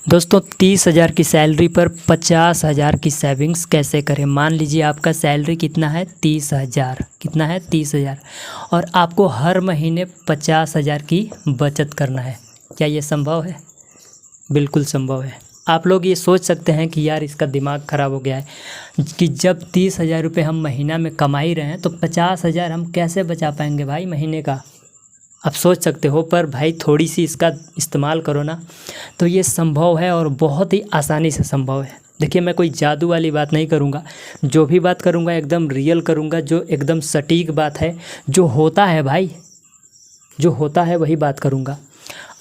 दोस्तों 30,000 की सैलरी पर 50,000 की सेविंग्स कैसे करें। मान लीजिए आपका सैलरी कितना है 30,000, कितना है 30,000 और आपको हर महीने 50,000 की बचत करना है। क्या ये संभव है? बिल्कुल संभव है। आप लोग ये सोच सकते हैं कि यार इसका दिमाग ख़राब हो गया है कि जब 30,000 रुपये हम महीना में कमा ही रहे हैं तो 50,000 हम कैसे बचा पाएंगे भाई महीने का। आप सोच सकते हो, पर भाई थोड़ी सी इसका इस्तेमाल करो ना तो ये संभव है और बहुत ही आसानी से संभव है। देखिए मैं कोई जादू वाली बात नहीं करूँगा, जो भी बात करूँगा एकदम रियल करूँगा, जो एकदम सटीक बात है, जो होता है भाई, जो होता है वही बात करूँगा।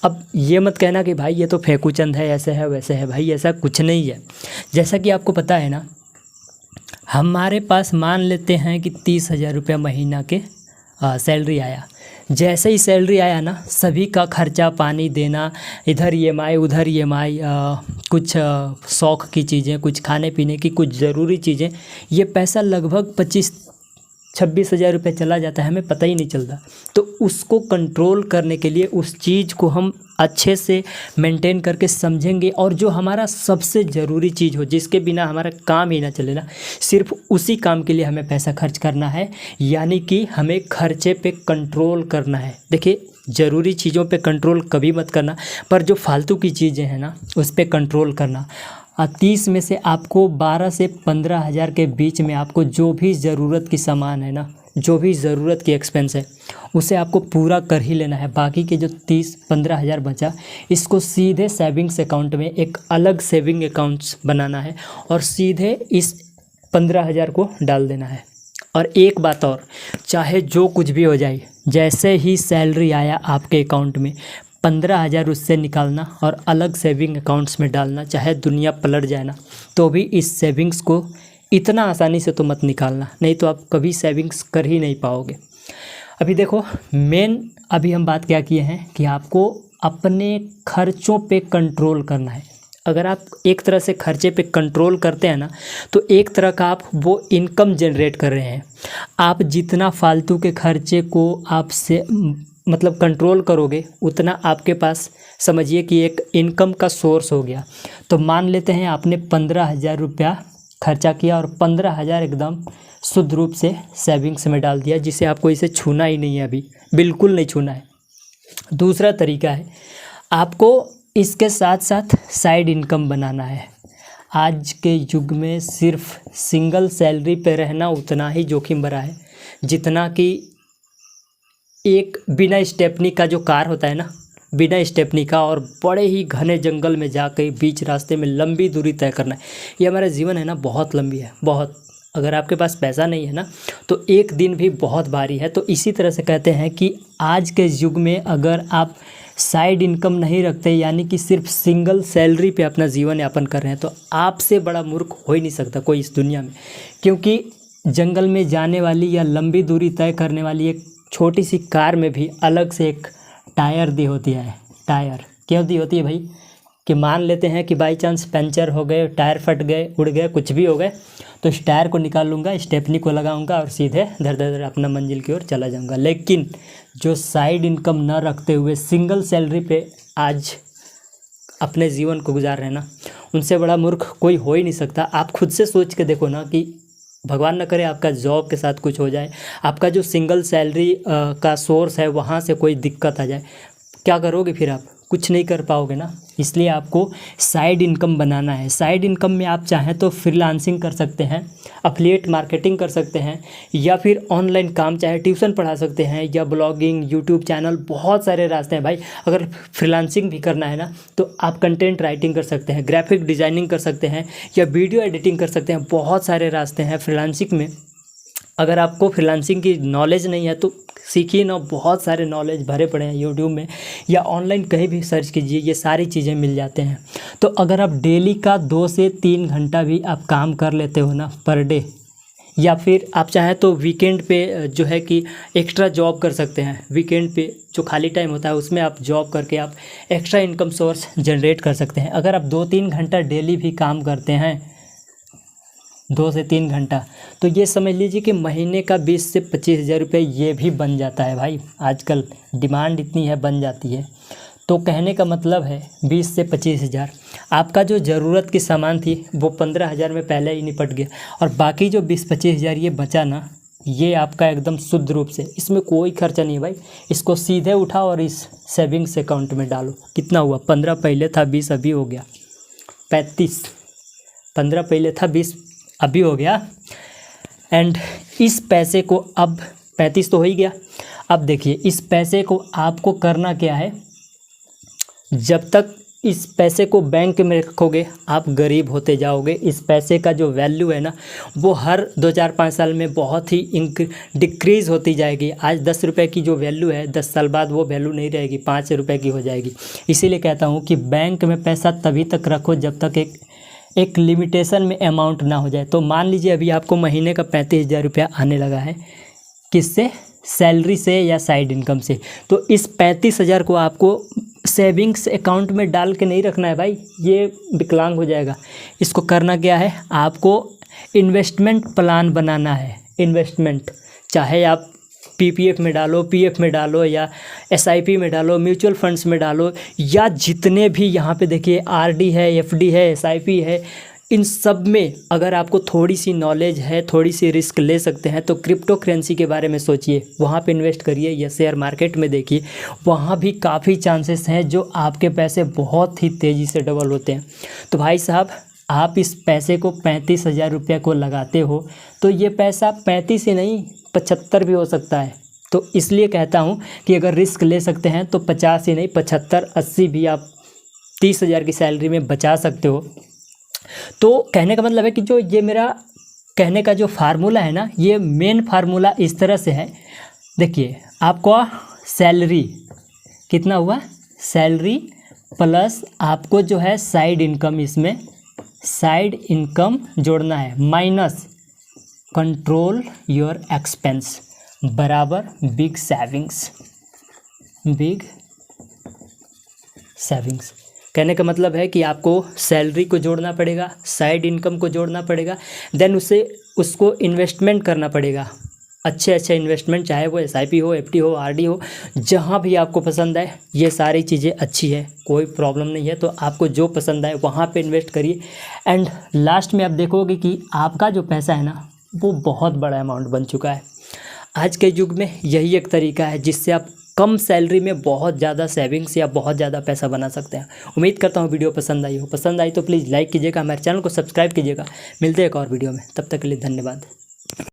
अब ये मत कहना कि भाई ये तो फेंकू चंद है, ऐसे है वैसे है। भाई ऐसा कुछ नहीं है। जैसा कि आपको पता है ना, हमारे पास मान लेते हैं कि 30,000 रुपया महीना के सैलरी आया। जैसे ही सैलरी आया ना, सभी का खर्चा पानी देना, इधर ईएमआई उधर ईएमआई, कुछ शौक़ की चीज़ें, कुछ खाने पीने की, कुछ ज़रूरी चीज़ें, ये पैसा लगभग 25-26,000 रुपये चला जाता है, हमें पता ही नहीं चलता। तो उसको कंट्रोल करने के लिए उस चीज़ को हम अच्छे से मेंटेन करके समझेंगे, और जो हमारा सबसे ज़रूरी चीज़ हो, जिसके बिना हमारा काम ही ना चले ना, सिर्फ उसी काम के लिए हमें पैसा खर्च करना है। यानी कि हमें खर्चे पे कंट्रोल करना है। देखिए ज़रूरी चीज़ों पे कंट्रोल कभी मत करना, पर जो फालतू की चीज़ें हैं ना उस पे कंट्रोल करना। 30 में से आपको 12 से 15,000 के बीच में आपको जो भी ज़रूरत की सामान है ना, जो भी ज़रूरत की एक्सपेंस है, उसे आपको पूरा कर ही लेना है। बाकी के जो 30-15,000 बचा, इसको सीधे सेविंग्स अकाउंट में एक अलग सेविंग अकाउंट्स बनाना है और सीधे इस 15,000 को डाल देना है। और एक बात और, चाहे जो कुछ भी हो जाए, जैसे ही सैलरी आया आपके अकाउंट में 15,000 उससे निकालना और अलग सेविंग अकाउंट्स में डालना। चाहे दुनिया पलट जाए ना तो भी इस सेविंग्स को इतना आसानी से तो मत निकालना, नहीं तो आप कभी सेविंग्स कर ही नहीं पाओगे। अभी देखो अभी हम बात क्या किए हैं कि आपको अपने खर्चों पे कंट्रोल करना है। अगर आप एक तरह से खर्चे पे कंट्रोल करते हैं ना, तो एक तरह का आप वो इनकम जनरेट कर रहे हैं। आप जितना फालतू के खर्चे को आपसे मतलब कंट्रोल करोगे, उतना आपके पास समझिए कि एक इनकम का सोर्स हो गया। तो मान लेते हैं आपने 15,000 रुपया खर्चा किया और 15,000 एकदम शुद्ध रूप से सेविंग्स में डाल दिया, जिसे आपको इसे छूना ही नहीं है, अभी बिल्कुल नहीं छूना है। दूसरा तरीका है, आपको इसके साथ साथ साइड इनकम बनाना है। आज के युग में सिर्फ सिंगल सैलरी पे रहना उतना ही जोखिम भरा है जितना कि एक बिना स्टेपनी का जो कार होता है ना, बिना स्टेपनी का, और बड़े ही घने जंगल में जाकर बीच रास्ते में लंबी दूरी तय करना है। ये हमारा जीवन है ना, बहुत लंबी है, बहुत। अगर आपके पास पैसा नहीं है ना तो एक दिन भी बहुत भारी है। तो इसी तरह से कहते हैं कि आज के युग में अगर आप साइड इनकम नहीं रखते, यानी कि सिर्फ सिंगल सैलरी पे अपना जीवन यापन कर रहे हैं, तो आपसे बड़ा मूर्ख हो ही नहीं सकता कोई इस दुनिया में। क्योंकि जंगल में जाने वाली या लंबी दूरी तय करने वाली एक छोटी सी कार में भी अलग से एक टायर दी होती है। टायर क्यों दी होती है भाई? कि मान लेते हैं कि बाई चांस पंचर हो गए, टायर फट गए, उड़ गए, कुछ भी हो गए, तो इस टायर को निकाल लूँगा, स्टेपनी को लगाऊंगा और सीधे धर धर अपना मंजिल की ओर चला जाऊंगा। लेकिन जो साइड इनकम न रखते हुए सिंगल सैलरी पे आज अपने जीवन को गुजार रहे हैं ना, उनसे बड़ा मूर्ख कोई हो ही नहीं सकता। आप खुद से सोच के देखो ना कि भगवान न करे आपका जॉब के साथ कुछ हो जाए, आपका जो सिंगल सैलरी का सोर्स है वहाँ से कोई दिक्कत आ जाए, क्या करोगे फिर? आप कुछ नहीं कर पाओगे ना। इसलिए आपको साइड इनकम बनाना है। साइड इनकम में आप चाहें तो फ्रीलांसिंग कर सकते हैं, एफिलिएट मार्केटिंग कर सकते हैं, या फिर ऑनलाइन काम, चाहे ट्यूशन पढ़ा सकते हैं, या ब्लॉगिंग, यूट्यूब चैनल, बहुत सारे रास्ते हैं भाई। अगर फ्रीलांसिंग भी करना है ना तो आप कंटेंट राइटिंग कर सकते हैं, ग्राफिक डिज़ाइनिंग कर सकते हैं, या वीडियो एडिटिंग कर सकते हैं। बहुत सारे रास्ते हैं फ्रीलांसिंग में। अगर आपको फ्रीलांसिंग की नॉलेज नहीं है तो सीखिए ना, बहुत सारे नॉलेज भरे पड़े हैं यूट्यूब में, या ऑनलाइन कहीं भी सर्च कीजिए, ये सारी चीज़ें मिल जाते हैं। तो अगर आप डेली का 2 से 3 घंटा भी आप काम कर लेते हो ना पर डे, या फिर आप चाहें तो वीकेंड पे जो है कि एक्स्ट्रा जॉब कर सकते हैं। वीकेंड पे जो खाली टाइम होता है उसमें आप जॉब करके आप एक्स्ट्रा इनकम सोर्स जनरेट कर सकते हैं। अगर आप 2-3 घंटा डेली भी काम करते हैं, 2 से 3 घंटा, तो ये समझ लीजिए कि महीने का 20 से 25,000 रुपये ये भी बन जाता है भाई। आजकल डिमांड इतनी है, बन जाती है। तो कहने का मतलब है 20 से 25,000 आपका जो ज़रूरत की सामान थी वो 15,000 में पहले ही निपट गया, और बाकी जो 20-25,000 ये बचा ना, ये आपका एकदम शुद्ध रूप से, इसमें कोई खर्चा नहीं है भाई। इसको सीधे उठाओ और इस सेविंग्स अकाउंट में डालो। कितना हुआ? 15 पहले था, 20 अभी हो गया 35। 15 पहले था, 20 अभी हो गया। एंड इस पैसे को अब 35 तो हो ही गया। अब देखिए इस पैसे को आपको करना क्या है, जब तक इस पैसे को बैंक में रखोगे आप गरीब होते जाओगे। इस पैसे का जो वैल्यू है ना, वो हर 2-4-5 साल में बहुत ही डिक्रीज़ होती जाएगी। आज 10 रुपये की जो वैल्यू है, 10 साल बाद वो वैल्यू नहीं रहेगी, 5 रुपये की हो जाएगी। इसीलिए कहता हूँ कि बैंक में पैसा तभी तक रखो जब तक एक लिमिटेशन में अमाउंट ना हो जाए। तो मान लीजिए अभी आपको महीने का 35,000 रुपया आने लगा है, किससे? सैलरी से या साइड इनकम से। तो इस 35,000 को आपको सेविंग्स अकाउंट में डाल के नहीं रखना है भाई, ये विकलांग हो जाएगा। इसको करना क्या है, आपको इन्वेस्टमेंट प्लान बनाना है। इन्वेस्टमेंट चाहे आप पीपीएफ में डालो, पीएफ में डालो, या एसआईपी में डालो, म्यूचुअल फंड्स में डालो, या जितने भी यहाँ पे देखिए आरडी है, एफडी है, एसआईपी है, इन सब में अगर आपको थोड़ी सी नॉलेज है, थोड़ी सी रिस्क ले सकते हैं तो क्रिप्टो करेंसी के बारे में सोचिए, वहाँ पे इन्वेस्ट करिए, या शेयर मार्केट में देखिए, वहाँ भी काफ़ी चांसेस हैं जो आपके पैसे बहुत ही तेज़ी से डबल होते हैं। तो भाई साहब, आप इस पैसे को 35,000 रुपये को लगाते हो तो ये पैसा 35 ही नहीं 75 भी हो सकता है। तो इसलिए कहता हूँ कि अगर रिस्क ले सकते हैं तो 50 ही नहीं 75, 80 भी आप 30,000 की सैलरी में बचा सकते हो। तो कहने का मतलब है कि जो ये मेरा कहने का जो फार्मूला है ना, ये मेन फार्मूला इस तरह से है। देखिए आपको सैलरी कितना हुआ, सैलरी प्लस आपको जो है साइड इनकम, इसमें साइड इनकम जोड़ना है, माइनस कंट्रोल योर एक्सपेंस बराबर बिग सेविंग्स। बिग सेविंग्स कहने का मतलब है कि आपको सैलरी को जोड़ना पड़ेगा, साइड इनकम को जोड़ना पड़ेगा, देन उसको इन्वेस्टमेंट करना पड़ेगा। अच्छे इन्वेस्टमेंट, चाहे वो एसआईपी हो, एफडी हो, आरडी हो, जहाँ भी आपको पसंद आए, ये सारी चीज़ें अच्छी है, कोई प्रॉब्लम नहीं है। तो आपको जो पसंद आए वहाँ पे इन्वेस्ट करिए। एंड लास्ट में आप देखोगे कि आपका जो पैसा है ना, वो बहुत बड़ा अमाउंट बन चुका है। आज के युग में यही एक तरीका है जिससे आप कम सैलरी में बहुत ज़्यादा सेविंग्स या बहुत ज़्यादा पैसा बना सकते हैं। उम्मीद करता हूँ वीडियो पसंद आई हो। पसंद आई तो प्लीज़ लाइक कीजिएगा, हमारे चैनल को सब्सक्राइब कीजिएगा। मिलते हैं एक और वीडियो में, तब तक के लिए धन्यवाद।